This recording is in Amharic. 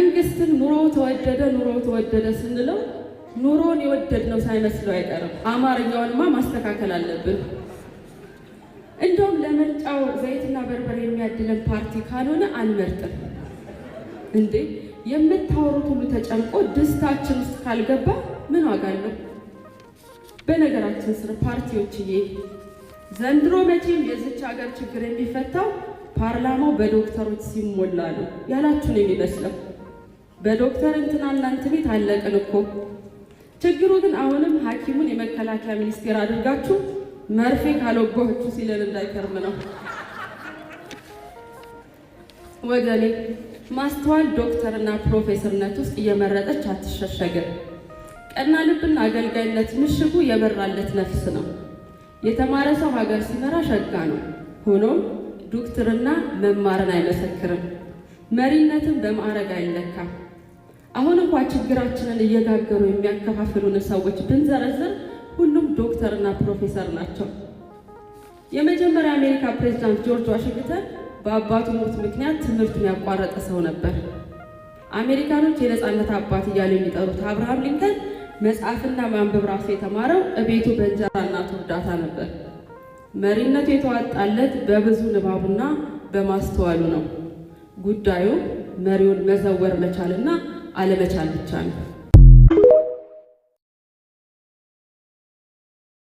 መንግስትን ኑሮ ተወደደ ስንለው ኑሮን የወደድነው ሳይመስለው አይቀርም። አማርኛውንማ ማስተካከል አለብን። እንደውም ለምርጫው ዘይትና በርበሬ የሚያድለን ፓርቲ ካልሆነ አንመርጥም። እንዴ የምታወሩት ሁሉ ተጨምቆ ድስታችን ውስጥ ካልገባ ምን ዋጋ አለው? በነገራችን ስለ ፓርቲዎችዬ ዘንድሮ መቼም የዚች ሀገር ችግር የሚፈታው ፓርላማው በዶክተሮች ሲሞላ ነው ያላችሁን የሚመስለው። በዶክተር እንትናና እንትኔ ታለቅን እኮ። ችግሩ ግን አሁንም ሐኪሙን የመከላከያ ሚኒስቴር አድርጋችሁ መርፌ ካልወጋችሁ ሲለን እንዳይከርም ነው። ወገኔ ማስተዋል ዶክተርና ፕሮፌሰርነት ውስጥ እየመረጠች አትሸሸግም። ቀና ልብና አገልጋይነት ምሽጉ የበራለት ነፍስ ነው። የተማረ ሰው ሀገር ሲመራ ሸጋ ነው። ሆኖም ዶክተርና መማርን አይመሰክርም። መሪነትን በማዕረግ አይለካም። አሁን እንኳን ችግራችንን እየጋገሩ የሚያከፋፍሉን ሰዎች ብንዘረዝር ሁሉም ዶክተርና ፕሮፌሰር ናቸው። የመጀመሪያ አሜሪካ ፕሬዝዳንት ጆርጅ ዋሽንግተን በአባቱ ሞት ምክንያት ትምህርቱን ያቋረጠ ሰው ነበር። አሜሪካኖች የነፃነት አባት እያሉ የሚጠሩት አብርሃም ሊንከን መጽሐፍና ማንበብ ራሱ የተማረው እቤቱ በእንጀራ እናቱ እርዳታ ነበር። መሪነቱ የተዋጣለት በብዙ ንባቡና በማስተዋሉ ነው። ጉዳዩ መሪውን መዘወር መቻልና አለመቻል ብቻ ነው።